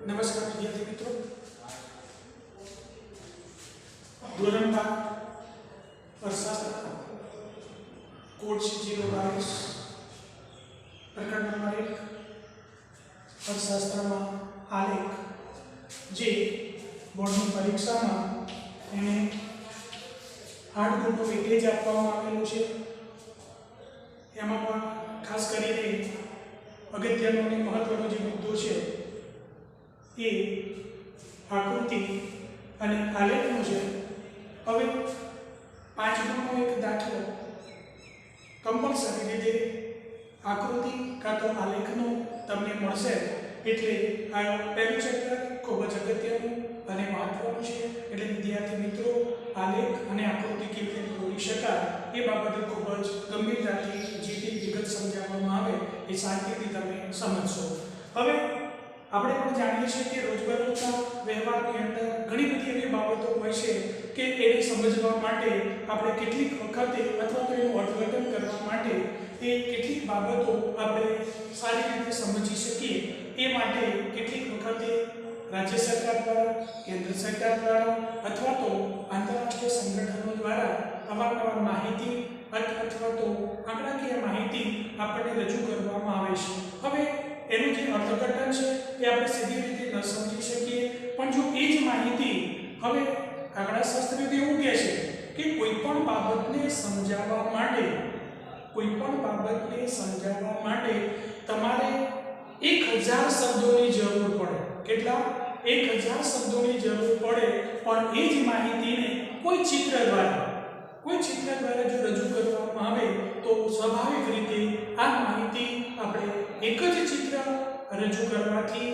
नमस्कार विद्यार्थी मित्रों, धोरण 12 अर्थशास्त्र कोड 022 प्रकरण नंबर 1 अर्थशास्त्र में आलेख जे बोर्डनी परीक्षा में एने 8 मोटो वेटेज आपवामां आवेलुं छे। एमां पण खास करीने अगत्यनो અને મહત્વનો જે મુદ્દો છે એ આકૃતિ અને આલેખનો છે। હવે 5 ગુણનો એક દાખલો કમ્પલસરી રીતે આકૃતિ કાં તો આલેખનો તમને મળશે, એટલે આ પહેલું ચેપ્ટર ખૂબ જ અગત્યનું અને મહત્વનું છે। એટલે વિદ્યાર્થી મિત્રો આલેખ અને આકૃતિ કેવી રીતે દોરી શકાય એ બાબતે ખૂબ જ ગંભીરતાથી જે તે વિગત સમજાવવામાં આવે એ શાંતિથી તમે સમજશો। હવે આપણે પણ જાણીએ છીએ કે રોજબરોજના વ્યવહારની અંદર ઘણી બધી એવી બાબતો હોય છે કે એને સમજવા માટે આપણે કેટલીક વખતે અથવા તો એનું અર્થઘટન કરવા માટે એ કેટલીક બાબતો આપણે સારી રીતે સમજી શકીએ એ માટે કેટલીક વખતે રાજ્ય સરકાર દ્વારા, કેન્દ્ર સરકાર દ્વારા અથવા તો આંતરરાષ્ટ્રીય સંગઠનો દ્વારા અવારનવાર માહિતી અથવા તો આંકડાકીય માહિતી આપણને રજૂ કરવામાં આવે છે। હવે એનું જે અર્થઘટન છે એ આપણે સીધી રીતે ન સમજી શકીએ, પણ જો એ જ માહિતી હવે આંકડાશાસ્ત્રીઓ એવું કહે છે કે કોઈ પણ બાબતને સમજાવવા માટે તમારે 1000 શબ્દોની જરૂર પડે। કેટલા? 1000 શબ્દોની જરૂર પડે, પણ એ જ માહિતીને કોઈ ચિત્ર દ્વારા જો રજૂ કરવામાં આવે તો સ્વાભાવિક રીતે આ માહિતી આપણે એક જ ચિત્ર રજૂ કરવાથી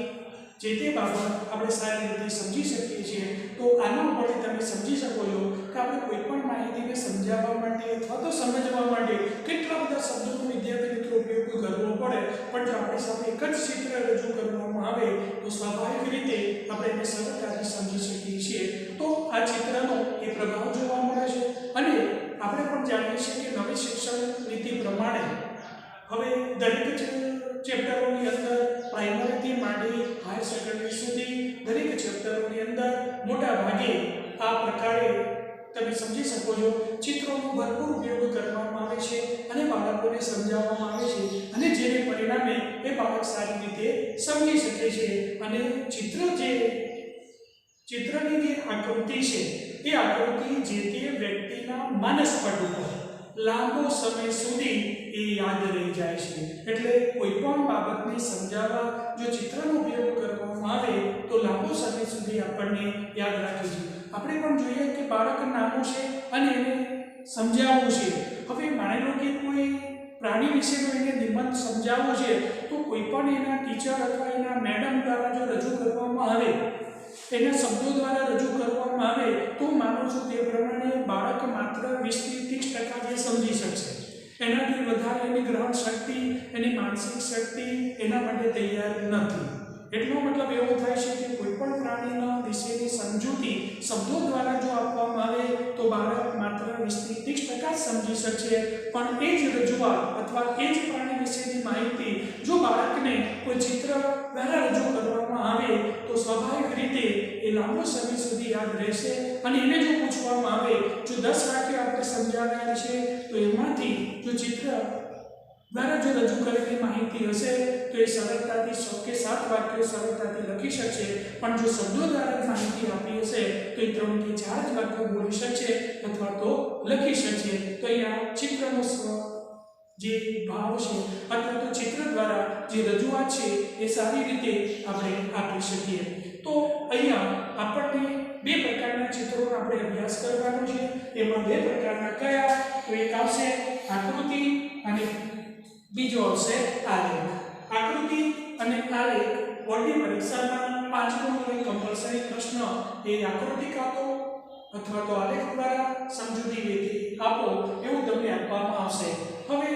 જે તે બાબત આપણે સારી રીતે સમજી શકીએ છીએ। તો આના ઉપરથી તમે સમજી શકો છો કે આપણે કોઈ પણ માહિતીને સમજાવવા માટે અથવા તો સમજવા માટે કેટલા બધા શબ્દોનો વિદ્યાર્થી મિત્રો ઉપયોગ કરવો પડે, પણ જો આપણી સામે એક જ ચિત્ર રજૂ કરવામાં આવે તો સ્વાભાવિક રીતે આપણે એને સરળતાથી સમજી શકીએ છીએ। તો આ ચિત્રનો એ પ્રભાવ જોવા મળે છે। અને આપણે પણ જાણીએ છીએ કે નવી શિક્ષણ નીતિ પ્રમાણે હવે દરેક ચેપ્ટરોની અંદર પ્રાઇમરીથી માંડી હાયર સેકન્ડરી સુધી દરેક ચેપ્ટરોની અંદર મોટા ભાગે આ પ્રકારે તમે સમજી શકો છો ચિત્રોનો ભરપૂર ઉપયોગ કરવામાં આવે છે અને બાળકોને સમજાવવામાં આવે છે, અને જેને પરિણામે એ બાળક સારી રીતે સમજી શકે છે। અને ચિત્રની જે આકૃતિ છે એ આકૃતિ જે તે વ્યક્તિના માનસપટ ઉપર લાંબો સમય સુધી એ યાદ રહી જાય છે। એટલે કોઈ પણ બાબતને સમજાવવા જો ચિત્રનો ઉપયોગ કરવામાં આવે તો લાંબો સમય સુધી આપણને યાદ રાખે છે। આપણે પણ જોઈએ કે બાળક નાનું છે અને એને સમજાવવું છે। હવે માની લો કે કોઈ પ્રાણી વિશેનો એને નિબંધ સમજાવવો છે તો કોઈ પણ એના ટીચર અથવા એના મેડમ દ્વારા જો રજૂ કરવામાં આવે, એના શબ્દો દ્વારા રજૂ કરવામાં આવે તો માનું છું તે પ્રમાણે બાળક માત્ર 20 થી 30% જે સમજી શકશે। એનાથી વધારે એની ગ્રહણ શક્તિ, એની માનસિક શક્તિ એના માટે તૈયાર નથી। એટલો મતલબ એવો થાય છે કે કોઈ પણ પ્રાણીના વિશેની સમજૂતી શબ્દો દ્વારા જો આપવામાં આવે તો બાળક માત્ર 20 થી 30% સમજી શકશે, પણ એ જ રજૂઆત અથવા એ જ પ્રાણી વિશેની માહિતી જો બાળકને કોઈ ચિત્ર દ્વારા રજૂ કરવામાં આવે તો સ્વાભાવિક રીતે એ લાંબો સમય સુધી યાદ રહેશે। અને એને જો પૂછવામાં આવે જો 10 વાક્યો આપણે સમજાવ્યા છે તો એમાંથી જો ચિત્ર દ્વારા જો રજૂ કરેલી માહિતી હશે તો એ સરળતાથી 6 કે 7 વાક્યો સરળતાથી લખી શકશે, પણ જો શબ્દો દ્વારા માહિતી આપી હશે તો એ 3 કે 4 જ વાક્યો બોલી શકશે અથવા તો લખી શકશે। તો અહીંયા ચિત્રનો જે ભાવ છે અથવા તો ચિત્ર દ્વારા જે રજૂઆત છે એ સારી રીતે આપણે આપી શકીએ। તો અહીંયા આપણને 2 પ્રકારના ચિત્રોનો આપણે અભ્યાસ કરવાનો છે। એમાં 2 પ્રકારના કયા? તો એક આવશે આકૃતિ અને બીજો આવશે આલેખ। આકૃતિ અને આલેખ બોર્ડની પરીક્ષામાં 5 ગુણનો કમ્પલસરી પ્રશ્ન એ આકૃતિ કાપો અથવા તો આલેખ દ્વારા સમજૂતી વેધી આપો એવું તમને આપવામાં આવશે। હવે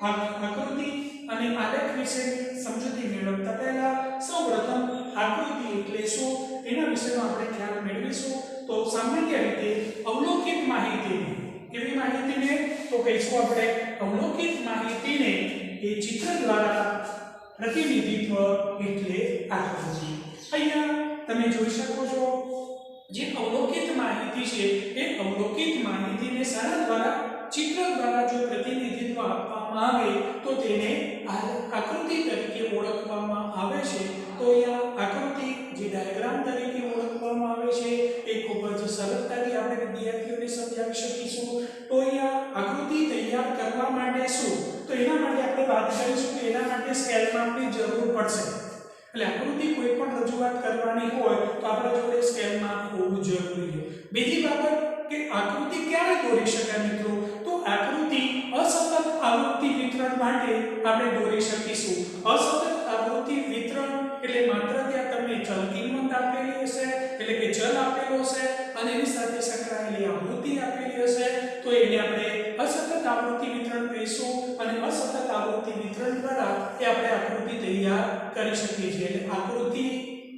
આકૃતિ અને આલેખ વિશે સમજૂતી મેળવતા પહેલા સૌપ્રથમ આકૃતિ એટલે શું એના વિશેનો આપણે ખ્યાલ મેળવીશું। તો સામાન્ય રીતે અવલોકિત માહિતીને કેવી માહિતીને તો કહીશું આપણે અવલોકિત માહિતીને એ ચિત્ર દ્વારા પ્રતિનિધિત્વ એટલે આકૃતિ। અહીંયા તમે જોઈ શકો છો જે અવલોકિત માહિતી છે એ અવલોકિત માહિતીને શાના દ્વારા ચિત્ર દ્વારા જો પ્રતિનિધિત્વ આપવામાં આવે તો તેને આકૃતિ તરીકે ઓળખવામાં આવે છે. તો અહીંયા આકૃતિ જે ડાયાગ્રામ તરીકે ઓળખવામાં આવે છે એ ખૂબ જ સરળતાથી આપણે વિદ્યાર્થીઓને સમજાવી શકીશું. તો અહીંયા આકૃતિ તૈયાર કરવા માટે શું, તો એના માટે આપણે વાત કરીશું કે એના માટે સ્કેલ માપની જરૂર પડશે. એટલે આકૃતિ કોઈ પણ રજૂઆત કરવાની હોય તો આપણા જોડે સ્કેલ માપ હોવું જરૂરી છે. બીજી બાબત કે આકૃતિ ક્યારે દોરી શકાય મિત્રો, તો આકૃતિ અસતત આવૃત્તિ વિતરણ માટે આપણે દોરી શકીશું. અસતત આવૃત્તિ વિતરણ એટલે માત્ર ત્યાં તમને ચલ કિંમત આપેલી હશે, એટલે કે ચલ આપેલો હશે અને એની સાથે સંકળાયેલી આવૃત્તિ આપેલી હશે તો એને આપણે અસતત આવૃત્તિ વિતરણ કહીશું. અને અસતત આવૃત્તિ વિતરણ દ્વારા એ આપણે આકૃતિ તૈયાર કરી શકીએ છીએ. એટલે આકૃતિ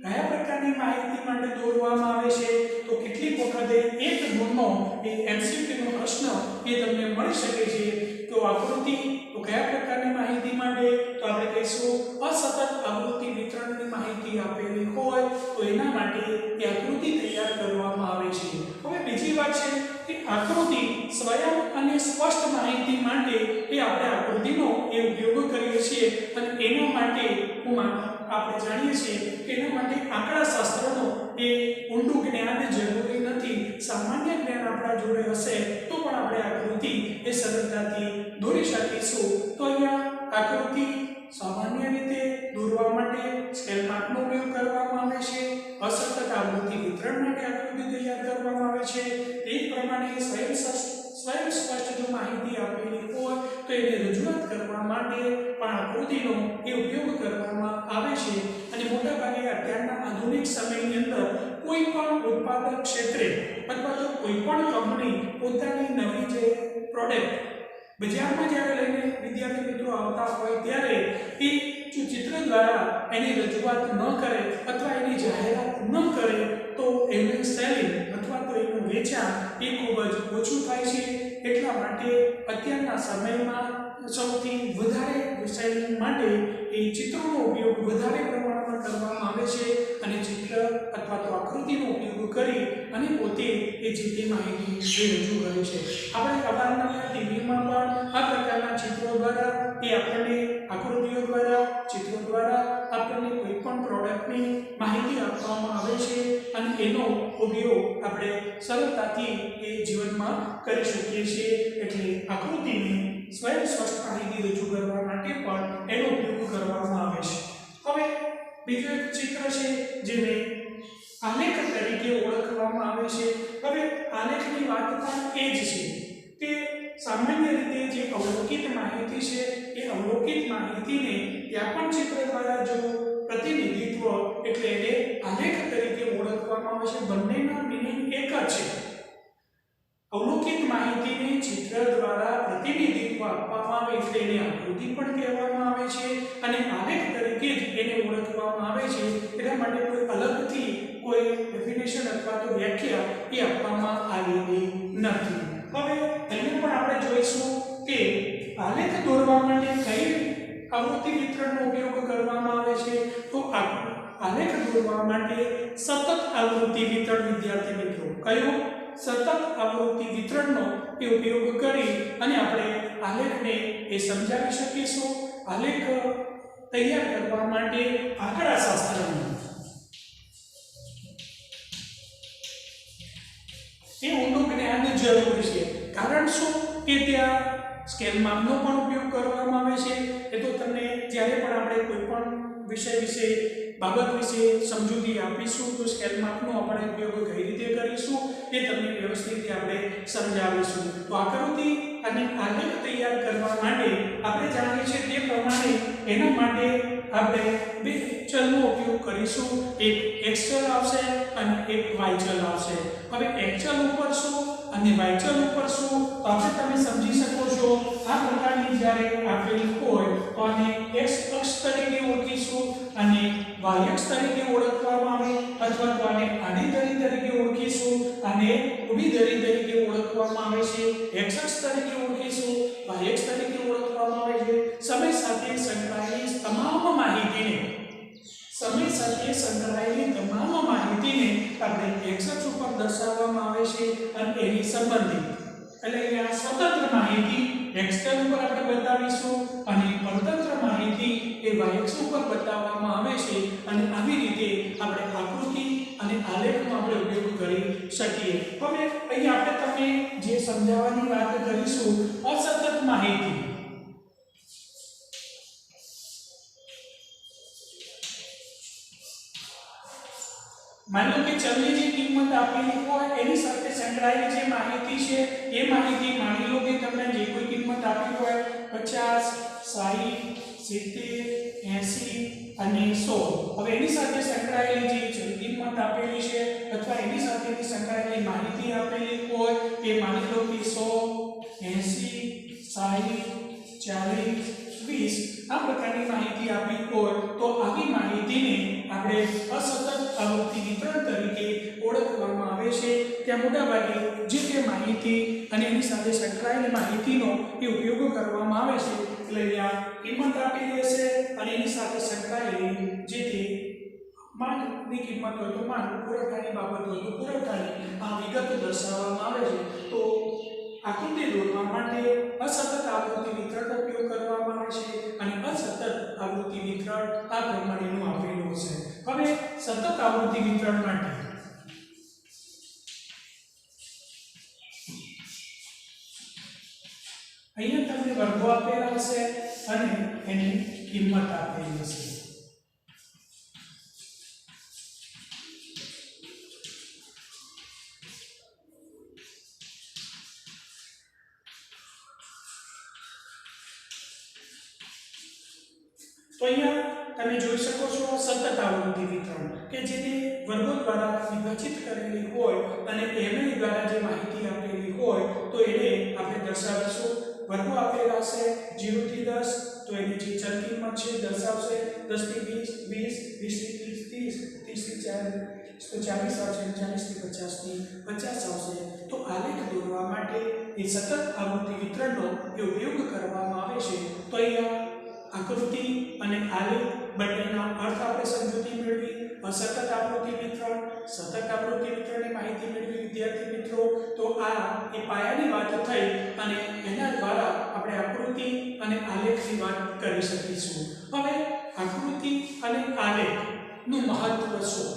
કયા પ્રકારની માહિતી માટે દોરવામાં આવે છે, તો કેટલીક વખતે એક ગુણનો એ MCQ નો પ્રશ્ન એ તમને મળી શકે છે. તો આકૃતિ તો કયા પ્રકારની માહિતી માટે, તો આપણે કહીશું અસતત આવૃત્તિ વિતરણની માહિતી આપેલી હોય તો એના માટે એ આકૃતિ તૈયાર કરવામાં આવે છે. હવે બીજી વાત છે કે આકૃતિ સ્વયં અને સ્પષ્ટ માહિતી માટે એ આપણે આકૃતિનો એ ઉપયોગ કરીએ છીએ અને એના માટે આપણે જાણીએ છીએ કે એના માટે આંકડાશાસ્ત્રનો એ ઊંડું જ્ઞાન જરૂરી નથી. સામાન્ય જ્ઞાન આપણા જોડે હશે તો પણ આપણે આકૃતિ એ સરળતાથી દોરી શકીશું. તો અહીંયા આકૃતિ સામાન્ય રીતે દોરવા માટે સ્કેલ માપનો ઉપયોગ કરવામાં આવે છે. અસતત આવૃત્તિ વિતરણ માટે આકૃતિ તૈયાર કરવામાં આવે છે. તે જ પ્રમાણે સ્વયં સ્પષ્ટ જો માહિતી આપેલી હોય તો એને રજૂઆત કરવા માટે પણ આકૃતિનો એ ઉપયોગ કરવામાં આવે છે. અને મોટાભાગે અત્યારના આધુનિક સમયની અંદર કોઈ પણ ઉત્પાદક ક્ષેત્રે અથવા તો કોઈ પણ કંપની પોતાની નવી જે પ્રોડક્ટ બજારમાં જ્યારે લઈને વિદ્યાર્થી મિત્રો આવતા હોય ત્યારે એ જો ચિત્ર દ્વારા એની રજૂઆત ન કરે અથવા એની જાહેરાત ન કરે તો એનું સેલિંગ અથવા તો એનું વેચાણ એ ખૂબ જ ઓછું થાય છે. એટલા માટે અત્યારના સમયમાં સૌથી વધારે સેલિંગ માટે એ ચિત્રોનો ઉપયોગ વધારે પ્રમાણમાં કરવામાં આવે છે અને ચિત્ર અથવા તો આકૃતિનો ઉપયોગ કરી અને પોતે એ જે તે માહિતી રજૂ કરે છે. આપણે અવારનવાર ટીવીમાં પણ આ પ્રકારના ચિત્રો દ્વારા એ આપણને આકૃતિઓ દ્વારા ચિત્રો દ્વારા આપણને કોઈ પણ પ્રોડક્ટની માહિતી આપવામાં આવે છે અને એનો ઉપયોગ આપણે સરળતાથી એ જીવનમાં કરી શકીએ છીએ. એટલે આકૃતિને સ્વયં સ્પષ્ટ માહિતી રજૂ કરવા માટે પણ એનો ઉપયોગ કરવામાં આવે છે. હવે બીજું એક ચિત્ર છે જેને આલેખ તરીકે ઓળખવામાં આવે છે. હવે આલેખની વાત પણ એ જ છે કે સામાન્ય રીતે જે અવલોકિત માહિતી છે એ અવલોકિત માહિતીને ત્યાં પણ ચિત્ર દ્વારા જો પ્રતિનિધિત્વ એટલે એને આલેખ તરીકે ઓળખવામાં આવે છે. બંનેના મીનિંગ એક જ છે. અવલોકિત માહિતીને ચિત્ર દ્વારા પ્રતિનિધિત્વ આપવામાં આવે એટલે એને આકૃતિ પણ કહેવામાં આવે છે અને આલેખ તરીકે જ એને ઓળખવામાં આવે છે. એટલા માટે કોઈ અલગથી કોઈ ડેફિનેશન અથવા તો વ્યાખ્યા એ આપવામાં આવેલી નથી. હવે અહીંયા પણ આપણે જોઈશું કે આલેખ દોરવા માટે કઈ આવૃત્તિ વિતરણનો ઉપયોગ કરવામાં આવે છે. તો આલેખ દોરવા માટે સતત આવૃત્તિ વિતરણ વિદ્યાર્થી મિત્રો કયો સતત આવૃત્તિ વિતરણનો એ ઉપયોગ કરી અને આપણે આલેખને એ સમજાવી શકીશું. આલેખ તૈયાર કરવા માટે આંકડાશાસ્ત્રનું એ ઊંડું જ્ઞાન જરૂરી છે. કારણ શું કે ત્યાં સ્કેલ માપનો પણ ઉપયોગ કરવામાં આવે છે. એ તો તમને જ્યારે પણ આપણે કોઈ પણ વિષય વિશે બાબત વિશે સમજૂતી આપીશું તો સ્કેલ માપનો આપણે ઉપયોગ કઈ રીતે કરીશું એ તમને વ્યવસ્થિત આપણે સમજાવીશું. તો આકૃતિ અને આલેખ તૈયાર કરવા માટે આપણે જાણીએ છીએ તે પ્રમાણે એના માટે આપણે બે ચલનો ઉપયોગ કરીશું. એક x ચલ આવશે અને એક y ચલ આવશે. હવે x ચલ ઉપર શું અને y ચલ ઉપર શું તો આપણે તમે સમજી શકો છો. આ પ્રકારની જ્યારે આપેલી હોય તો આને x અક્ષ તરીકે ઓળખીશું અને y અક્ષ તરીકે ઓળખવામાં આવે અથવા તો આને આડી ધરી તરીકે ઓળખીશું અને ઊભી ધરી તરીકે ઓળખવામાં આવે છે. x અક્ષ તરીકે ઓળખીશું, y અક્ષ તરીકે ઓળખવામાં આવે છે. સમય સાથે સંકળાયેલી તમામ માહિતીને સમય સાથે સંકળાયેલી તમામ માહિતીને આપણે એક્સ અક્ષ ઉપર દર્શાવવામાં આવે છે અને એની સંબંધિત એટલે અહીંયા સ્વતંત્ર માહિતી x ઉપર આપણે બતાવીશું અને પરતંત્ર માહિતી એ y અક્ષ ઉપર બતાવવામાં આવે છે અને આવી રીતે આપણે આકૃતિ અને આલેખનો આપણે ઉપયોગ કરી શકીએ. હવે અહીં આપણે તમને જે સમજાવવાની વાત કરીશું અસતત માહિતી. માનો કે ચલની જે કિંમત આપેલી હોય એની સાથે સંકળાયેલી જે માહિતી છે એ માહિતી માની લો કે તમને જે કોઈ કિંમત આપી હોય 50 60 70 80 અને 100 હવે એની સાથે સંકળાયેલી જે ચલ કિંમત આપેલી છે અથવા એની સાથે સંકળાયેલી માહિતી આપેલી હોય એ માની લો કે 100 80 60 40 20 આ પ્રકારની માહિતી આપી હોય તો આવી માહિતીને આપણે અસતત આવૃત્તિ વિતરણ તરીકે ઓળખવામાં આવે છે. ત્યાં મોટાભાગે જે તે માહિતી અને એની સાથે સંકળાયેલી માહિતીનો એ ઉપયોગ કરવામાં આવે છે. એટલે અહીંયા કિંમત આપેલી હશે અને એની સાથે સંકળાયેલી જે તે માંગની કિંમત હોય તો માંગ, પુરવઠાની બાબત હોય તો પુરવઠાની આ વિગત દર્શાવવામાં આવે છે. તો આકૃતિ દોરવા માટે અસતત આવૃત્તિ વિતરણનો ઉપયોગ કરવામાં આવે છે અને અસતત આવૃત્તિ વિતરણ આ પ્રમાણેનું આપેલું છે. હવે સતત આવૃત્તિ વિતરણ માટે અહીંયા તમને વર્ગો આપેલા હશે અને એની કિંમત આપેલી હશે. તો અહીંયા તમે જોઈ શકો છો સતત આવૃત્તિ વિતરણ કે જેને વર્ગો દ્વારા વિભાજિત કરેલી હોય અને એમની દ્વારા જે માહિતી આપેલી હોય તો એને આપણે દર્શાવીશું. વર્ગો આપેલા છે 0 થી 10 તો એની જે ચલ કિંમત છે દર્શાવશે 10 થી 20 20 થી 30 30 થી 40 તો 40 આવશે 40 થી 50 થી 50 આવશે. તો આલેખ દોરવા માટે એ સતત આવૃત્તિ વિતરણનો ઉપયોગ કરવામાં આવે છે. તો અહીંયા આકૃતિ અને આલેખ બંનેના અર્થ આપણે સમજૂતી મેળવી. અસતત આવૃત્તિ વિતરણ, સતત આવૃત્તિ વિતરણની માહિતી મેળવી વિદ્યાર્થી મિત્રો. તો આ એ પાયાની વાત થઈ અને એના દ્વારા આપણે આકૃતિ અને આલેખની વાત કરી શકીશું. હવે આકૃતિ અને આલેખનું મહત્વ શું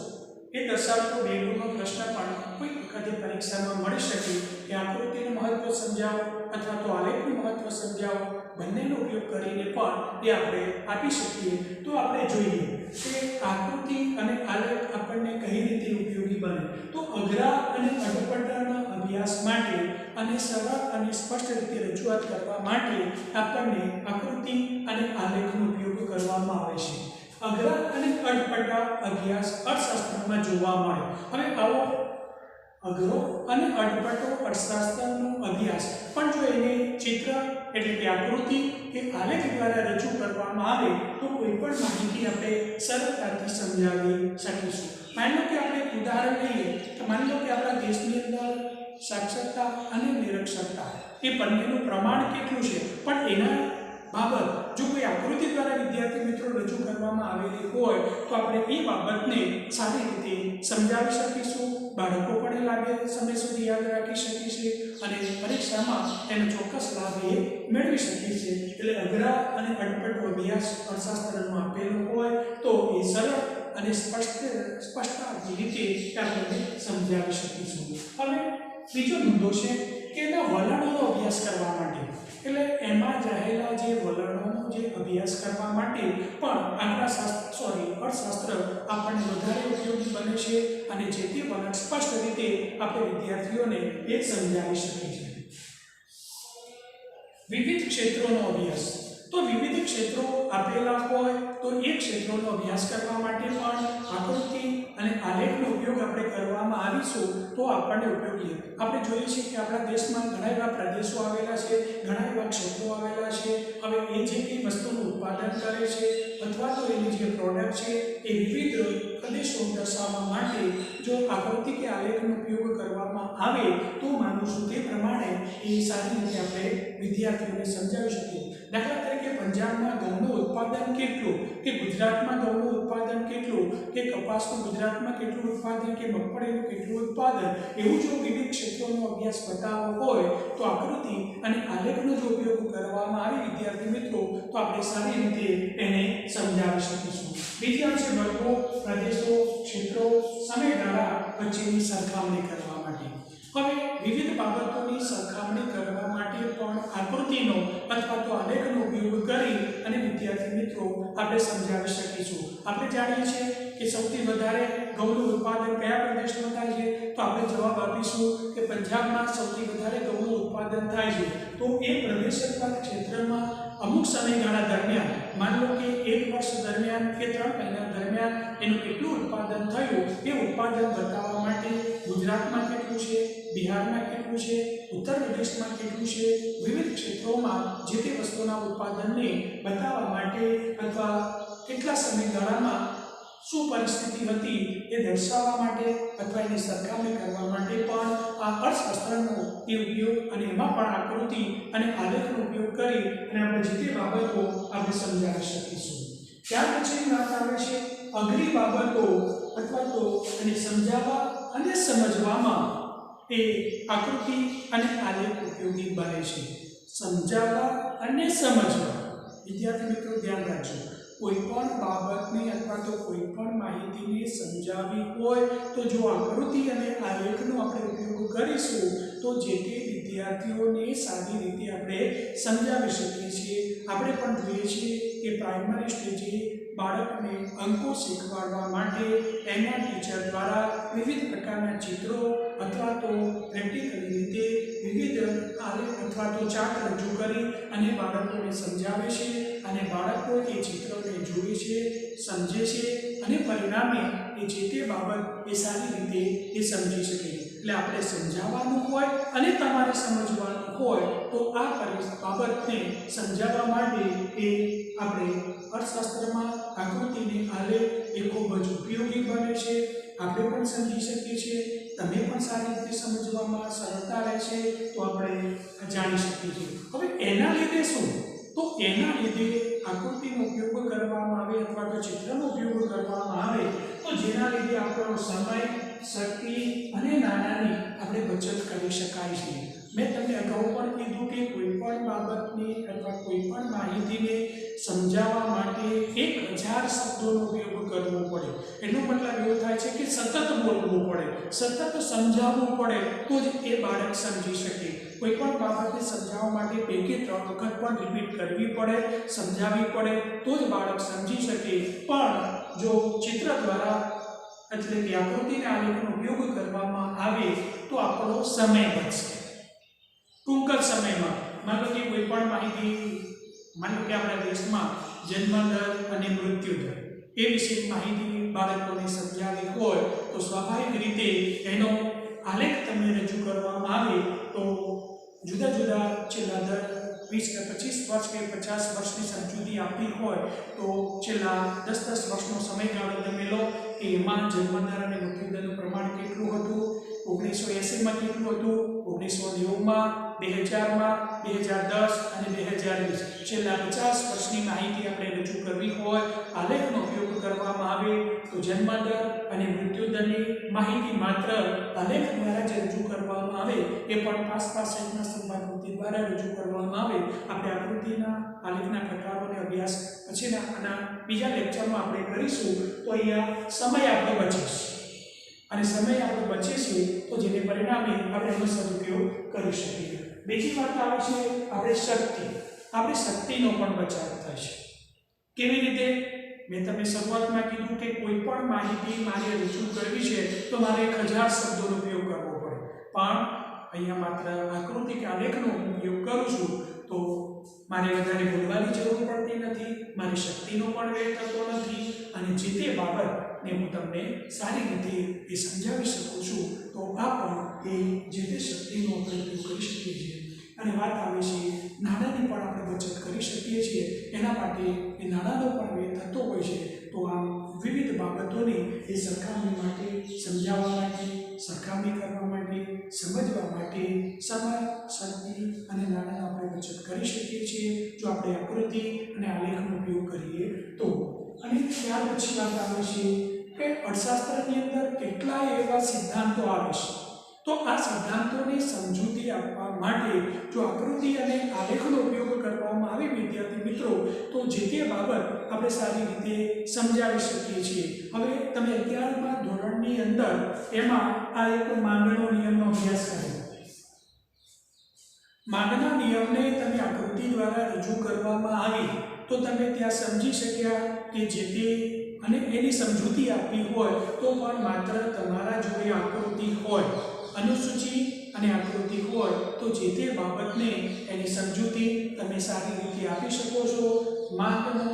એ દર્શાવતો 2 ગુણનો પ્રશ્ન પણ કોઈ વખતે પરીક્ષામાં મળી શકે કે આકૃતિનું મહત્વ સમજાવો અથવા તો આલેખનું મહત્વ સમજાવો. બંનેનો ઉપયોગ કરીને પણ એ આપણે આપી શકીએ. તો આપણે જોઈએ કે આકૃતિ અને આલેખ આપણને કઈ રીતે ઉપયોગી બને. તો અઘરા અને અટપટાના અભ્યાસ માટે અને સરળ અને સ્પષ્ટ રીતે રજૂઆત કરવા માટે આપણને આકૃતિ અને આલેખનો ઉપયોગ કરવામાં આવે છે. અઘરા અને અટપટા અભ્યાસ અર્થશાસ્ત્રમાં જોવા મળે. હવે આવો અઘરો અને અટપટો અર્થશાસ્ત્રનો અભ્યાસ પણ જો એને ચિત્ર એટલે કે આકૃતિ કે આલેખ દ્વારા રજૂ કરવામાં આવે તો કોઈ પણ માહિતી આપણે સરળતાથી સમજાવી શકીશું. માની લો કે આપણે એક ઉદાહરણ લઈએ તો માની લો કે આપણા દેશની અંદર સાક્ષરતા અને નિરક્ષરતા એ બંનેનું પ્રમાણ કેટલું છે પણ એના બાબત જો કોઈ આકૃતિ દ્વારા વિદ્યાર્થી મિત્રો રજૂ કરવામાં આવેલી હોય તો આપણે એ બાબતને સારી રીતે સમજાવી શકીશું. બાળકો પણ એ લાંબા સમય સુધી યાદ રાખી શકે છે અને પરીક્ષામાં એનો ચોક્કસ લાભ એ મેળવી શકે છે. એટલે અઘરા અને અટપટો અભ્યાસ અર્થશાસ્ત્રનો આપેલો હોય તો એ સરળ અને સ્પષ્ટ રીતે આપણે સમજાવી શકીશું. હવે બીજો મુદ્દો છે કે એના વલણોનો અભ્યાસ કરવા માટે એટલે એમાં રહેલા જે વલણોનો જે અભ્યાસ કરવા માટે પણ અર્થશાસ્ત્ર આપણને વધારે ઉપયોગી બને છે અને જે તે વલણ સ્પષ્ટ રીતે આપણે વિદ્યાર્થીઓને એ સમજાવી શકીએ છીએ. વિવિધ ક્ષેત્રોનો અભ્યાસ તો વિવિધ ક્ષેત્રો આપેલા હોય તો એ ક્ષેત્રોનો અભ્યાસ કરવા માટે પણ આકૃતિ અને આલેખનો ઉપયોગ આપણે કરવામાં આવીશું તો આપણને ઉપયોગી. આપણે જોઈએ છીએ કે આપણા દેશમાં ઘણા એવા પ્રદેશો આવેલા છે, ઘણા એવા ક્ષેત્રો આવેલા છે. હવે એ જે કંઈ વસ્તુનું ઉત્પાદન કરે છે અથવા તો એની જે પ્રોડક્ટ છે એ વિવિધ પ્રદેશો દર્શાવવા માટે જો આકૃતિ કે આલેખનો ઉપયોગ કરવામાં આવે તો માનું છું તે પ્રમાણે એ સારી રીતે આપણે વિદ્યાર્થીઓને સમજાવી શકીએ. દાખલા તરીકે પંજાબમાં ઘઉંનું ઉત્પાદન કેટલું, કે ગુજરાતમાં ઘઉંનું ઉત્પાદન કેટલું, કે કપાસનું ગુજરાતમાં કેટલું ઉત્પાદન, કે મગફળીનું કેટલું ઉત્પાદન, એવું જો વિવિધ ક્ષેત્રોનો અભ્યાસ બતાવવો હોય તો આકૃતિ અને આલેખનો જો ઉપયોગ કરવામાં આવે વિદ્યાર્થી મિત્રો તો આપણે સારી રીતે એને સમજાવી શકીશું. બીજી વાત છે વર્ગો, પ્રદેશો, ક્ષેત્રો, સમયગાળા વચ્ચેની સરખામણી કરવા માટે. હવે વિવિધ બાબતોની સરખામણી કરવા માટે પણ આકૃતિનો અથવા તો આલેખનો ઉપયોગ કરી અને વિદ્યાર્થી મિત્રો આપણે સમજાવી શકીશું. આપણે જાણીએ છીએ કે સૌથી વધારે ઘઉંનું ઉત્પાદન કયા પ્રદેશમાં થાય છે, તો આપણે જવાબ આપીશું કે પંજાબમાં સૌથી વધારે ઘઉંનું ઉત્પાદન થાય છે. તો એ પ્રદેશ અથવા ક્ષેત્રમાં અમુક સમયગાળા દરમિયાન, માની લો કે 1 વર્ષ દરમિયાન કે 3 મહિના દરમિયાન એનું કેટલું ઉત્પાદન થયું એ ઉત્પાદન બતાવવા માટે ગુજરાતમાં કેટલું છે, બિહારમાં કેટલું છે, ઉત્તર પ્રદેશમાં કેટલું છે, વિવિધ ક્ષેત્રોમાં જે તે વસ્તુના ઉત્પાદનને બતાવવા માટે અથવા કેટલા સમયગાળામાં શું પરિસ્થિતિ હતી એ દર્શાવવા માટે અથવા એની સરખામણી કરવા માટે પણ આ અર્થશાસ્ત્રનો એ ઉપયોગ અને એમાં પણ આકૃતિ અને આલેખનો ઉપયોગ કરી અને આપણે જે તે બાબતો આપણે સમજાવી શકીશું. ત્યાર પછી વાત આવે છે અઘરી બાબતો અથવા તો એને સમજાવવા અને સમજવામાં એ આકૃતિ અને આલેખ ઉપયોગી બને છે. સમજાવવા અને સમજવા. વિદ્યાર્થી મિત્રો ધ્યાન રાખજો, કોઈ પણ બાબતની અથવા તો કોઈ પણ માહિતીને સમજાવવી હોય તો જો આકૃતિ અને આલેખનો આપણે ઉપયોગ કરીશું તો જે તે વિદ્યાર્થીઓને સારી રીતે આપણે સમજાવી શકીએ છીએ. આપણે પણ જોઈએ છીએ કે પ્રાઇમરી સ્ટેજે બાળકને અંકો શીખવાડવા માટે એના ટીચર દ્વારા વિવિધ પ્રકારના ચિત્રો અથવા તો પ્રેક્ટિકલી રીતે વિવિધ આલેખ અથવા તો ચાર્ટ રજૂ કરી અને બાળકોને સમજાવે છે અને બાળકો એ ચિત્રોને જુએ છે, સમજે છે અને પરિણામે એ જે તે બાબત એ સારી રીતે એ સમજી શકે. એટલે આપણે સમજાવવાનું હોય અને તમારે સમજવાનું હોય તો આ બાબતને સમજાવવા માટે એ આપણે અર્થશાસ્ત્રમાં આકૃતિને આલેખ એ ખૂબ જ ઉપયોગી બને છે. આપણે પણ સમજી શકીએ છીએ, તમે પણ સારી રીતે સમજવામાં સરળતા રહે છે તો આપણે જાણી શકીએ છીએ. હવે એના લીધે શું, તો એના લીધે આકૃતિનો ઉપયોગ કરવામાં આવે અથવા તો ચિત્રનો ઉપયોગ કરવામાં આવે તો જેના લીધે આપણો સમય, શક્તિ અને નાણાંની આપણે બચત કરી શકાય છે. મેં તમને અગાઉ પણ કીધું કે કોઈ પણ બાબતની અથવા કોઈ પણ માહિતીને સમજાવવા માટે 1000 શબ્દોનો ઉપયોગ કરવો પડે. એનો મતલબ એવો થાય છે કે સતત બોલવું પડે, સતત સમજાવવું પડે તો જ એ બાળક સમજી શકે. કોઈ પણ બાબતને સમજાવવા માટે 2 કે 3 વખત પણ રિપીટ કરવી પડે, સમજાવવી પડે તો જ બાળક સમજી શકે. પણ જો ચિત્ર દ્વારા એટલે કે આકૃતિના આલેખનો ઉપયોગ કરવામાં આવે તો આપણો સમય બચશે. ટૂંક જ સમયમાં માનો કે કોઈ પણ માહિતી, માનો કે આપણા દેશમાં જન્મદર અને મૃત્યુદર એ વિશેની માહિતી બાળકોને સમજાવવી હોય તો સ્વાભાવિક રીતે એનો આલેખ તમને રજૂ કરવામાં આવે તો જુદા જુદા છેલ્લા 20 કે 25 વર્ષ કે 50 વર્ષની સમજૂતી આપી હોય તો છેલ્લા 10-10 વર્ષનો સમયગાળો તમે લો કે એમાં જન્મદર અને મૃત્યુદરનું પ્રમાણ કેટલું હતું, 1980માં કેટલું હતું, 1990માં, 2000માં, 2010 અને 2020 છેલ્લા 50 વર્ષની માહિતી આપણે રજૂ કરવી હોય, આલેખનો ઉપયોગ કરવામાં આવે તો જન્મદર અને મૃત્યુદરની માહિતી માત્ર આલેખ દ્વારા જ રજૂ કરવામાં આવે એ પણ આસપાસ સહિતના સ્તંભાકૃતિ દ્વારા રજૂ કરવામાં આવે. આપણે આકૃતિના આલેખના પ્રકારોને અભ્યાસ પછીના આના બીજા લેક્ચરમાં આપણે કરીશું. તો અહીંયા સમય આપણો બચે છે અને સમય આપણો બચે છે તો જેને પરિણામે આપણે એનો સદુપયોગ કરી શકીએ. બીજી વાત આવે છે આપણે શક્તિ. આપણે શક્તિનો પણ બચાવ થાય છે. કેવી રીતે? મેં તમને શરૂઆતમાં કીધું કે કોઈ પણ માહિતી મારે રજૂ કરવી છે તો મારે 1000 શબ્દોનો ઉપયોગ કરવો પડે, પણ અહીંયા માત્ર આકૃતિ કે આલેખનો ઉપયોગ કરું છું તો મારે વધારે બોલવાની જરૂર પડતી નથી, મારી શક્તિનો પણ વ્યય થતો નથી અને જે તે બાબતને હું તમને સારી રીતે એ સમજાવી શકું છું. તો આ પણ એ જે તે શક્તિનો ઉપયોગ કરી શકીએ છીએ. અને વાત આવે છે નાણાંની પણ આપણે બચત કરી શકીએ છીએ. એના માટે એ નાણાંનો પણ વ્યય થતો હોય છે. તો આમ વિવિધ બાબતોને એ સરખામણી માટે, સમજાવવા માટે, સરખામણી કરવા માટે, સમજવા માટે સમય, શક્તિ અને નાણાંની આપણે બચત કરી શકીએ છીએ જો આપણે આકૃતિ અને આલેખનો ઉપયોગ કરીએ તો. અને ત્યાર પછી વાત આવે છે કે અર્થશાસ્ત્રની અંદર કેટલાય એવા સિદ્ધાંતો આવે છે. તો આ સિદ્ધાંતોને સમજૂતી આપવા માટે જો આકૃતિ અને આલેખનો ઉપયોગ કરવામાં આવે વિદ્યાર્થી મિત્રો તો જે તે બાબત આપણે સારી રીતે સમજાવી શકીએ છીએ. હવે તમે 11મા ધોરણની અંદર એમાં આ એક માંગનો નિયમનો અભ્યાસ કર્યો. માંગના નિયમને તમે આકૃતિ દ્વારા રજૂ કરવામાં આવી તો તમે ત્યાં સમજી શક્યા કે જે તે અને એની સમજૂતી આપી હોય તો પણ માત્ર તમારા જોડે આકૃતિ હોય, અનુસૂચિ અને આકૃતિ હોય તો જે તે બાબતને એની સમજૂતી તમે સારી રીતે આપી શકો છો. માંગનો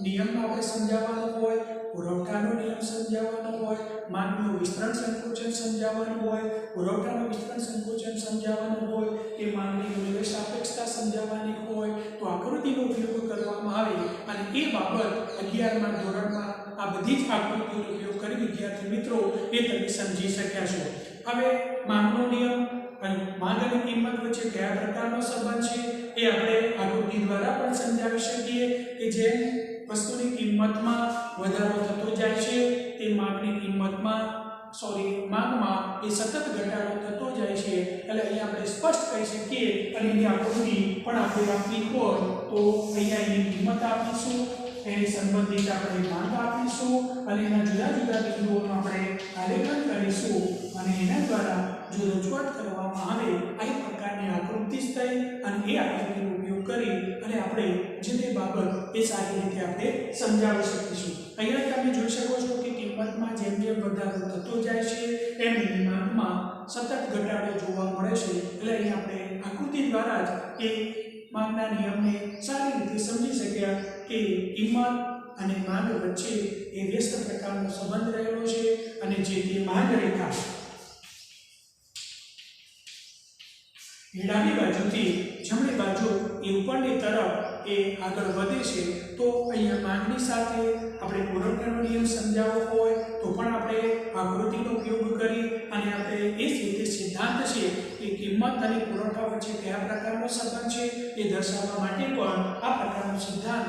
નિયમ આપણે સમજાવવાનો હોય, પુરવઠાનો નિયમ સમજાવવાનો હોય, માંગનું વિસ્તરણ સંકોચન સમજાવવાનું હોય, પુરવઠાનું વિસ્તરણ સંકોચન સમજાવવાનું હોય, કે માંગની મૂલ્ય સાપેક્ષતા સમજાવવાની હોય તો આકૃતિનો ઉપયોગ કરવામાં આવે અને એ બાબત 11મા ધોરણમાં આ બધી જ આકૃતિનો ઉપયોગ કરી વિદ્યાર્થી મિત્રો એ તમે સમજી શક્યા છો. હવે માંગનો નિયમ અને માંગ અને કિંમત વચ્ચે કયા પ્રકારનો સંબંધ છે એ આપણે આકૃતિ દ્વારા પણ સમજાવી શકીએ કે જે વસ્તુની કિંમતમાં વધારો થતો જાય છે તે માંગમાં એ સતત ઘટાડો થતો જાય છે. એટલે અહીંયા આપણે સ્પષ્ટ કહી શકીએ અને એની આકૃતિ પણ આપણે આપવી હોય તો અહીંયા એની કિંમત આપીશું, એની સંબંધિત આપણે માંગ આપીશું અને એના જુદા જુદા બિંદુઓનું આપણે આલેખન કરીશું અને એના દ્વારા જો રજૂઆત કરવામાં આવે આ એક પ્રકારની આકૃતિ થઈ અને એ આકૃતિનો ઉપયોગ કરી અને આપણે જે તે બાબત એ સારી રીતે આપણે સમજાવી શકીશું. અહીંયા તમે જોઈ શકો છો કે કિંમતમાં જેમ જેમ વધારો થતો જાય છે એમ એની માંગમાં સતત ઘટાડો જોવા મળે છે. એટલે અહીંયા આપણે આકૃતિ દ્વારા જ એ માંગના નિયમને સારી રીતે સમજી શક્યા કે કિંમત અને માંગ વચ્ચે એ વ્યસ્ત પ્રકારનો સંબંધ રહેલો છે અને જે તે માંગ રેખા ડાબી બાજુથી જમણી બાજુ એ ઉપરની તરફ એ આગળ વધે છે તો અહીંયા માંગની સાથે આપણે પુરવઠાનો નિયમ સમજાવવો હોય તો પણ આપણે આકૃતિનો ઉપયોગ કરી અને આપણે એ રીતે સિદ્ધાંત છે કે કિંમત અને પુરવઠા વચ્ચે કયા પ્રકારનો સંબંધ છે એ દર્શાવવા માટે પણ આ પ્રકારનો સિદ્ધાંત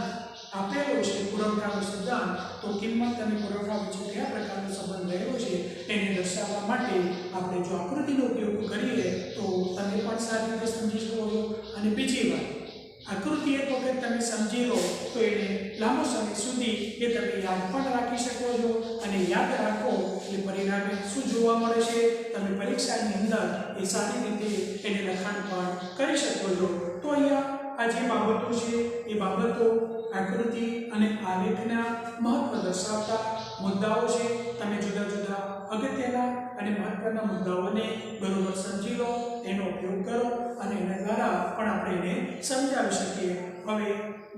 આપેલો છે. પુરવઠાનો સિદ્ધાંત તો કિંમત અને પુરવઠા વચ્ચે કયા પ્રકારનો સંબંધ રહેલો છે એને દર્શાવવા માટે આપણે જો આકૃતિનો ઉપયોગ કરીએ તો તમે પણ સારી રીતે સમજી શકો છો. અને બીજી વાત આકૃતિ એક વખત તમે સમજી લો તો એને લાંબો સમય સુધી એ તમે યાદ પણ રાખી શકો છો અને યાદ રાખો એટલે પરિણામે શું જોવા મળે છે તમે પરીક્ષાની અંદર એ સારી રીતે એને લખાણ પણ કરી શકો છો. તો અહીંયા આ જે બાબતો છે એ બાબતો આકૃતિ અને આલેખના મહત્વ દર્શાવતા મુદ્દાઓ છે. તમે જુદા જુદા અગત્યના અને મહત્વના મુદ્દાઓને બરોબર સમજી લો, એનો ઉપયોગ કરો અને એના દ્વારા પણ આપણે એને સમજાવી શકીએ. હવે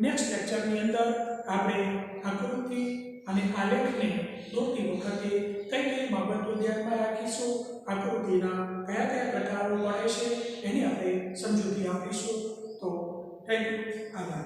નેક્સ્ટ લેક્ચરની અંદર આપણે આકૃતિ અને આલેખને દોરતી વખતે કઈ કઈ બાબતો ધ્યાનમાં રાખીશું, આકૃતિના કયા કયા પ્રકારો પડે છે એની આપણે સમજૂતી આપીશું. તો થેન્ક યુ, આભાર.